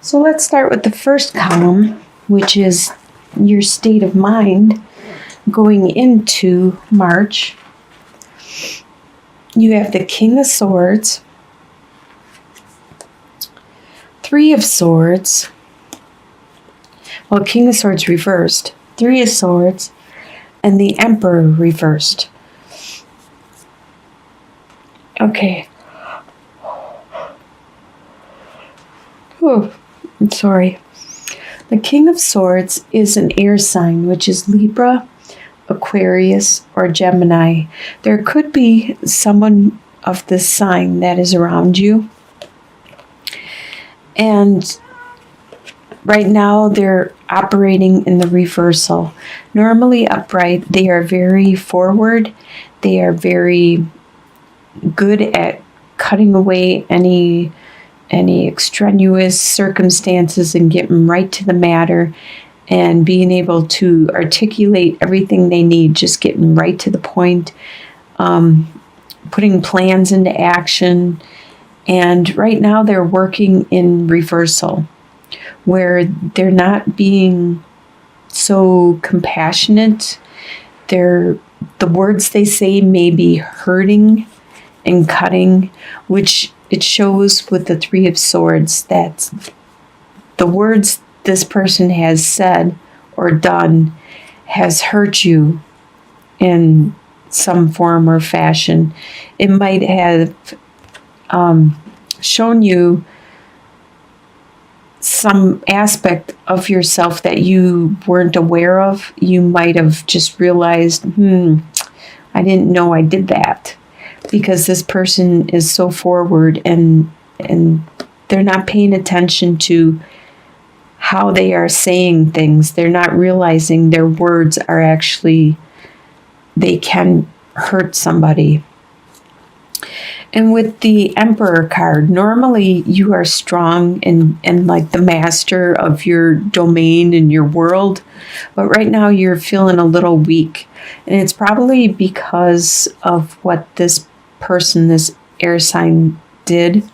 So let's start with the first column, which is your state of mind going into March. You have the King of Swords, Three of Swords, well, King of Swords reversed, Three of Swords, and the Emperor reversed. Okay. Oh, I'm sorry. The King of Swords is an air sign, which is Libra, Aquarius, or Gemini. There could be someone of this sign that is around you. And right now they're operating in the reversal. Normally upright, they are very forward. They are very good at cutting away any extraneous circumstances and getting right to the matter and being able to articulate everything they need, just getting right to the point, putting plans into action. And right now they're working in reversal, where they're not being so compassionate. The words they say may be hurting and cutting, which it shows with the Three of Swords that the words this person has said or done has hurt you in some form or fashion. It might have shown you some aspect of yourself that you weren't aware of. You might have just realized, I didn't know I did that, because this person is so forward and they're not paying attention to how they are saying things. They're not realizing their words are actually, they can hurt somebody. And with the Emperor card, normally you are strong and like the master of your domain and your world, but right now you're feeling a little weak. And it's probably because of what this person, this air sign, did.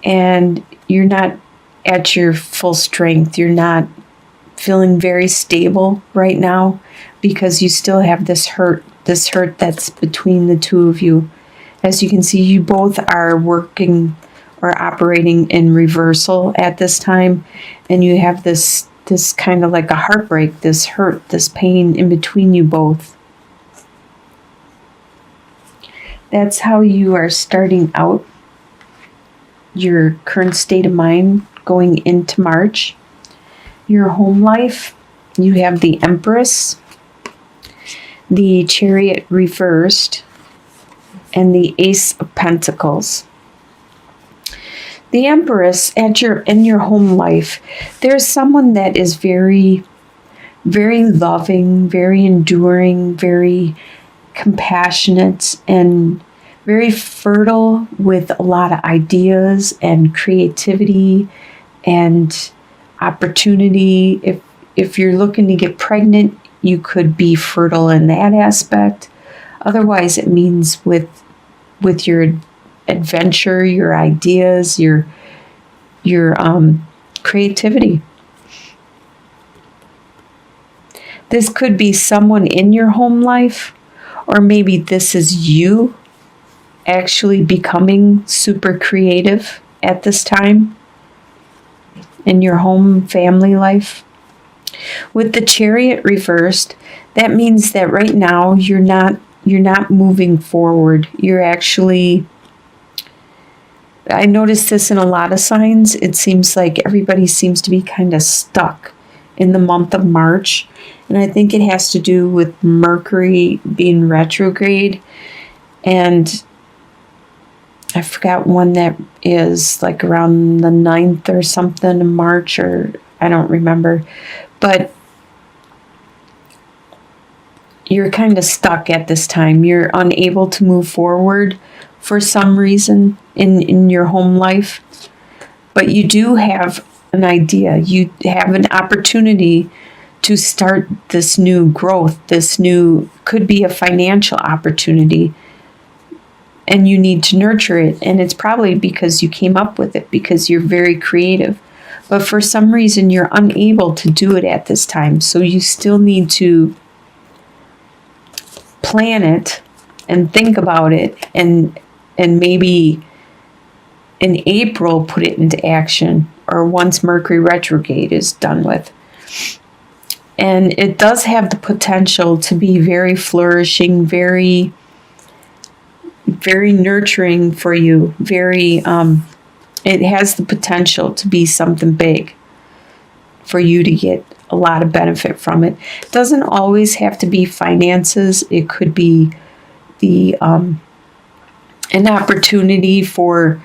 And you're not at your full strength. You're not feeling very stable right now because you still have this hurt that's between the two of you. As you can see, you both are working or operating in reversal at this time, and you have this kind of like a heartbreak, this hurt, this pain in between you both. That's how you are starting out your current state of mind going into March. Your home life, you have the Empress, the Chariot reversed, and the Ace of Pentacles. The Empress in your home life, there's someone that is very, very loving, very enduring, very compassionate, and very fertile with a lot of ideas and creativity and opportunity. If you're looking to get pregnant, you could be fertile in that aspect. Otherwise, it means with your adventure, your ideas, your creativity. This could be someone in your home life, or maybe this is you actually becoming super creative at this time in your home family life. With the Chariot reversed, that means that right now you're not moving forward. You're actually, I noticed this in a lot of signs. It seems like everybody seems to be kind of stuck in the month of March. And I think it has to do with Mercury being retrograde. And I forgot one that is like around the 9th or something in March, or I don't remember. But you're kind of stuck at this time. You're unable to move forward for some reason in your home life. But you do have an idea. You have an opportunity to start this new growth. This new could be a financial opportunity. and you need to nurture it. And it's probably because you came up with it, because you're very creative. But for some reason, you're unable to do it at this time. So you still need to plan it and think about it, and maybe in April put it into action, or once Mercury retrograde is done with. And it does have the potential to be very flourishing, very, very nurturing for you. It has the potential to be something big for you to get a lot of benefit from it. It doesn't always have to be finances. It could be an opportunity for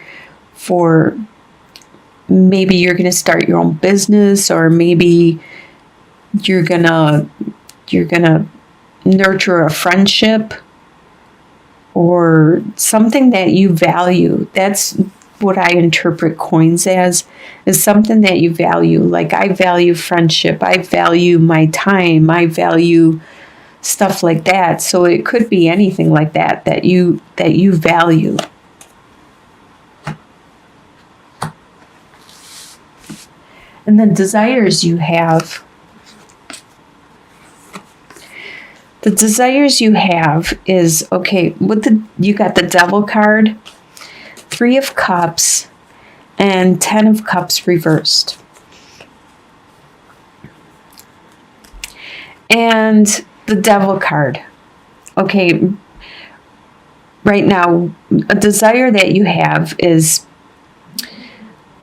maybe you're going to start your own business, or maybe you're gonna nurture a friendship or something that you value. That's what I interpret coins as, is something that you value. Like, I value friendship, I value my time, I value stuff like that. So it could be anything like that you value. And the desires you have. The desires you have is, okay, you got the Devil card, 3 of Cups, and 10 of Cups reversed. And the Devil card. Okay, right now, a desire that you have is,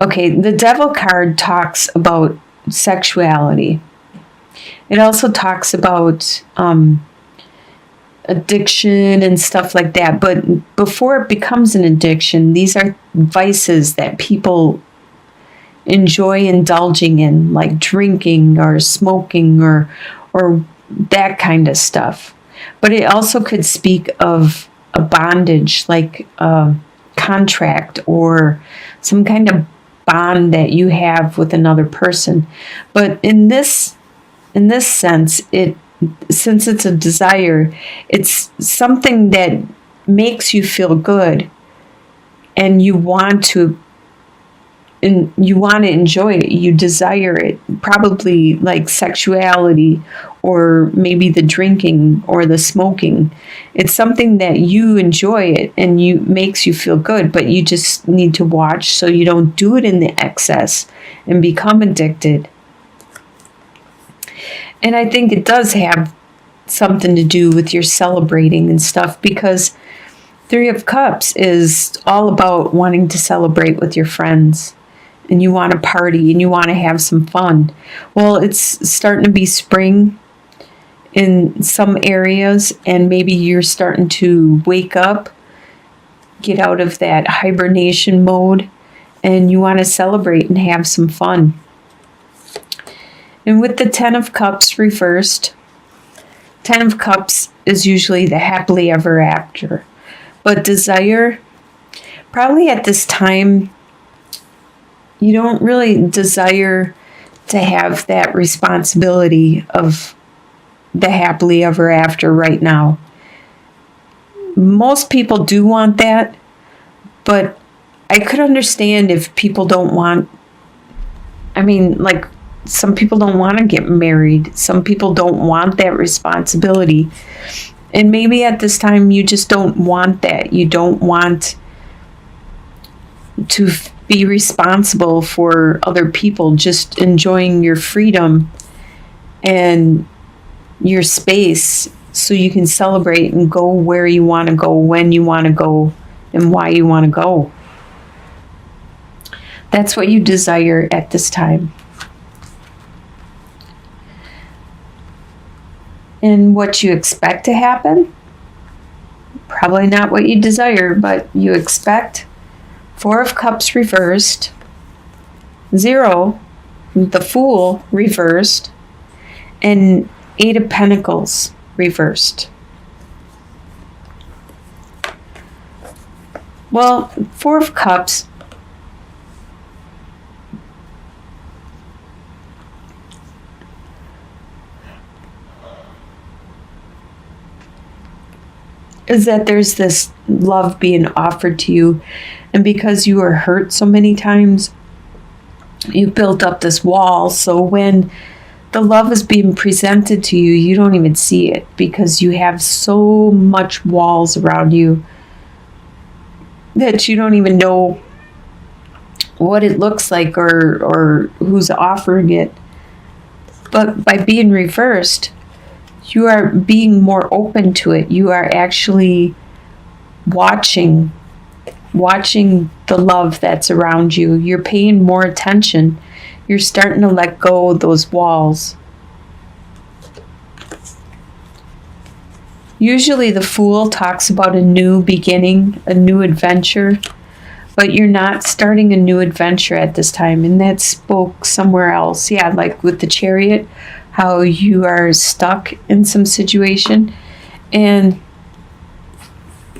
okay, the Devil card talks about sexuality. It also talks about addiction and stuff like that. But before it becomes an addiction, these are vices that people enjoy indulging in, like drinking or smoking or that kind of stuff. But it also could speak of a bondage, like a contract or some kind of bond that you have with another person. But in this sense, since it's a desire, it's something that makes you feel good, and you want to enjoy it. You desire it, probably like sexuality, or maybe the drinking or the smoking. It's something that you enjoy it and makes you feel good, but you just need to watch so you don't do it in the excess and become addicted. And I think it does have something to do with your celebrating and stuff, because 3 of Cups is all about wanting to celebrate with your friends, and you want to party and you want to have some fun. Well, it's starting to be spring in some areas, and maybe you're starting to wake up, get out of that hibernation mode, and you want to celebrate and have some fun. And with the 10 of Cups reversed, 10 of Cups is usually the happily ever after. But desire, probably at this time, you don't really desire to have that responsibility of the happily ever after right now. Most people do want that, but I could understand if people don't want, some people don't want to get married. Some people don't want that responsibility. And maybe at this time you just don't want that. You don't want to be responsible for other people, just enjoying your freedom and your space so you can celebrate and go where you want to go, when you want to go, and why you want to go. That's what you desire at this time. And what you expect to happen? Probably not what you desire, but you expect 4 of Cups reversed, 0, the Fool reversed, and 8 of Pentacles reversed. Well, 4 of Cups, is that there's this love being offered to you. And because you were hurt so many times, you built up this wall. So when the love is being presented to you, you don't even see it because you have so much walls around you that you don't even know what it looks like or who's offering it. But by being reversed, you are being more open to it. You are actually watching the love that's around you. You're paying more attention. You're starting to let go of those walls. Usually the Fool talks about a new beginning, a new adventure, but you're not starting a new adventure at this time, and that spoke somewhere else. Yeah, like with the Chariot, how you are stuck in some situation, and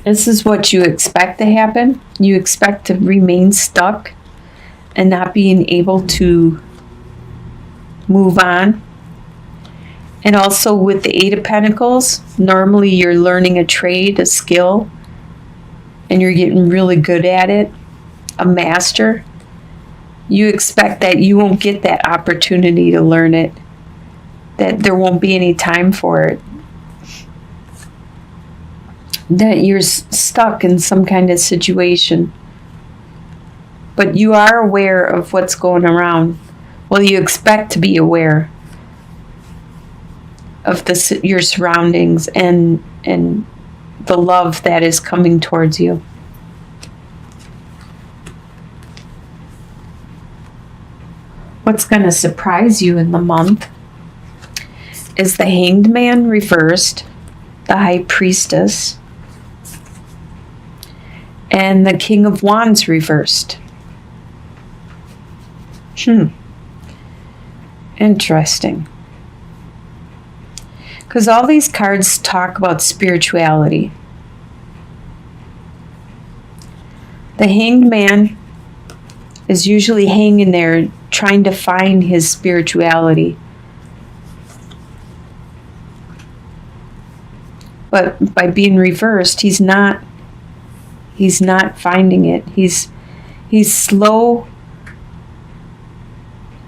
this is what you expect to happen. You expect to remain stuck and not being able to move on. And also with the Eight of Pentacles, normally you're learning a trade, a skill, and you're getting really good at it, a master. You expect that you won't get that opportunity to learn it, that there won't be any time for it, that you're stuck in some kind of situation. But you are aware of what's going around. Well, you expect to be aware of your surroundings and the love that is coming towards you. What's going to surprise you in the month is the Hanged Man reversed, the High Priestess, and the King of Wands reversed. Interesting. Because all these cards talk about spirituality. The Hanged Man is usually hanging there trying to find his spirituality. But by being reversed, he's not finding it. He's slow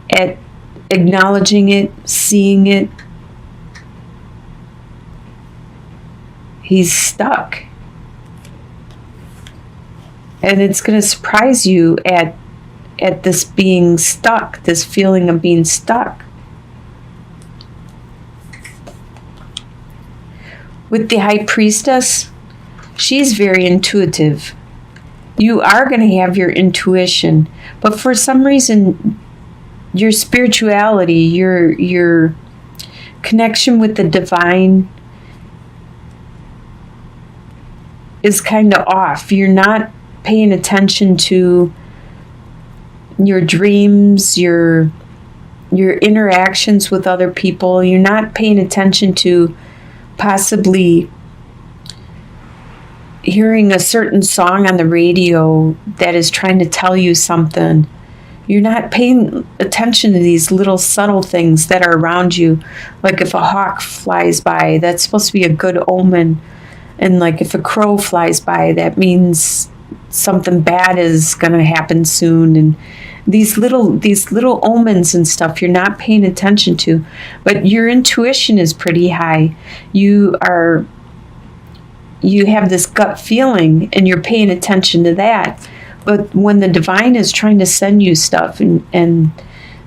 at acknowledging it, seeing it. He's stuck. And it's going to surprise you at this being stuck, this feeling of being stuck. With the High Priestess, she's very intuitive. You are going to have your intuition, but for some reason, your spirituality, your connection with the divine is kind of off. You're not paying attention to your dreams, your interactions with other people. You're not paying attention to possibly hearing a certain song on the radio that is trying to tell you something. You're not paying attention to these little subtle things that are around you. Like if a hawk flies by, that's supposed to be a good omen. And like if a crow flies by, that means something bad is going to happen soon. And these little omens and stuff you're not paying attention to. But your intuition is pretty high. You have this gut feeling and you're paying attention to that. But when the divine is trying to send you stuff and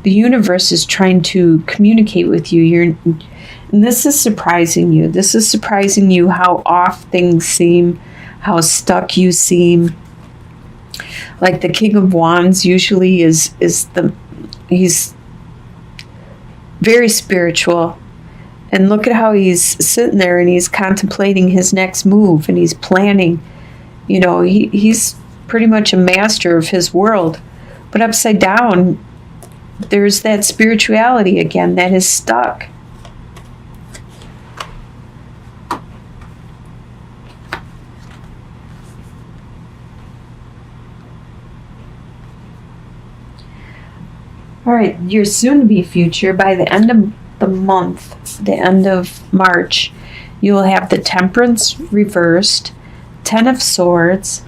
the universe is trying to communicate with you, and this is surprising you. This is surprising you how off things seem, how stuck you seem. Like the King of Wands usually he's very spiritual. And look at how he's sitting there and he's contemplating his next move and he's planning. You know, he's pretty much a master of his world. But upside down, there's that spirituality again that is stuck. All right, your soon-to-be future, by the end of the month, the end of March, You will have the Temperance reversed, 10 of Swords,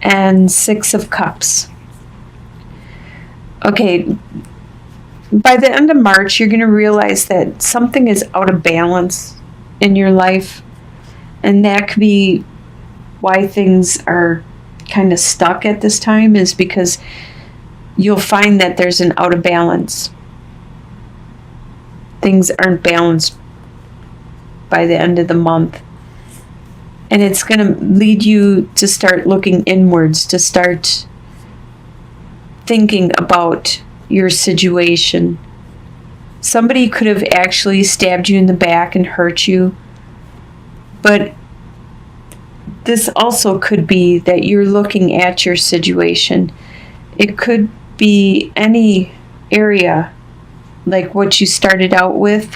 and 6 of Cups. Okay, by the end of March, you're going to realize that something is out of balance in your life, and that could be why things are kind of stuck at this time, is because you'll find that there's an out of balance. Things aren't balanced by the end of the month. And it's going to lead you to start looking inwards, to start thinking about your situation. Somebody could have actually stabbed you in the back and hurt you. But this also could be that you're looking at your situation. It could be any area, like what you started out with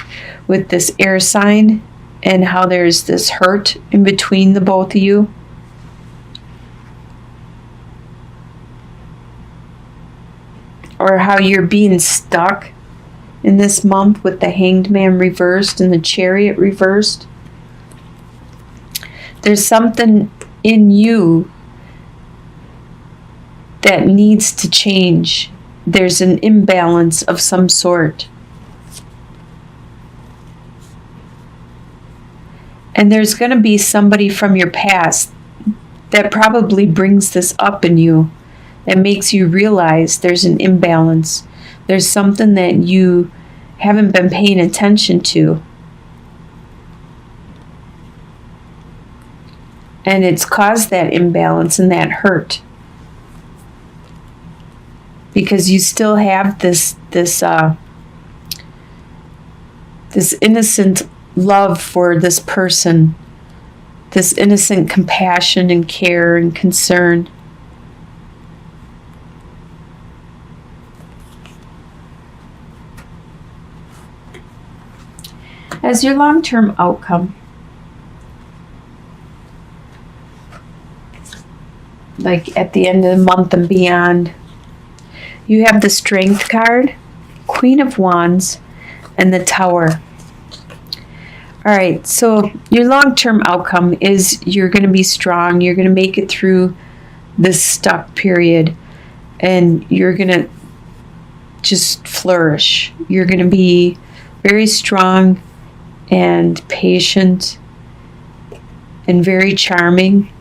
this air sign, and how there's this hurt in between the both of you. Or how you're being stuck in this month with the Hanged Man reversed and the Chariot reversed. There's something in you that needs to change. There's an imbalance of some sort. And there's going to be somebody from your past that probably brings this up in you, that makes you realize there's an imbalance. There's something that you haven't been paying attention to. And it's caused that imbalance and that hurt. Because you still have this innocent love for this person, this innocent compassion and care and concern. As your long-term outcome, like at the end of the month and beyond, you have the Strength card, Queen of Wands, and the Tower. All right, so your long-term outcome is you're going to be strong. You're going to make it through this stuck period, and you're going to just flourish. You're going to be very strong and patient and very charming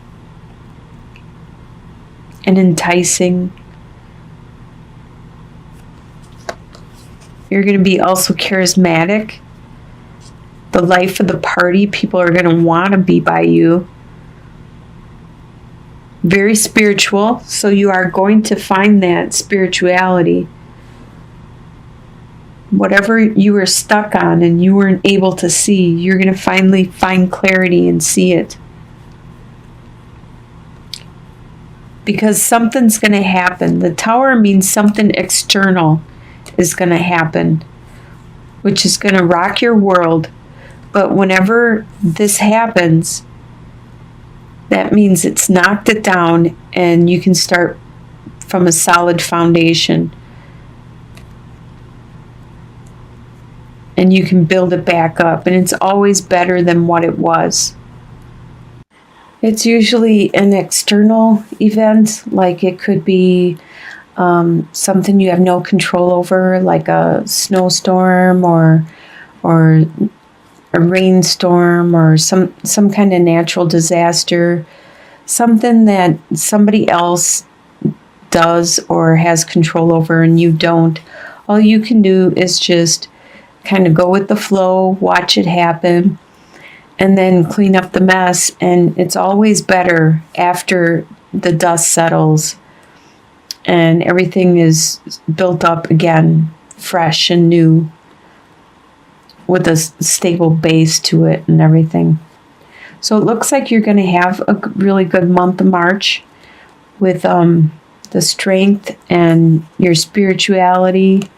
and enticing. You're going to be also charismatic. The life of the party, people are going to want to be by you. Very spiritual, so you are going to find that spirituality. Whatever you were stuck on and you weren't able to see, you're going to finally find clarity and see it. Because something's going to happen. The Tower means something external is going to happen, which is going to rock your world. But whenever this happens, that means it's knocked it down and you can start from a solid foundation. And you can build it back up. And it's always better than what it was. It's usually an external event, like it could be something you have no control over, like a snowstorm or a rainstorm or some kind of natural disaster, something that somebody else does or has control over and you don't. All you can do is just kind of go with the flow, watch it happen, and then clean up the mess. And it's always better after the dust settles and everything is built up again, fresh and new, with a stable base to it and everything. So it looks like you're going to have a really good month of March with the strength and your spirituality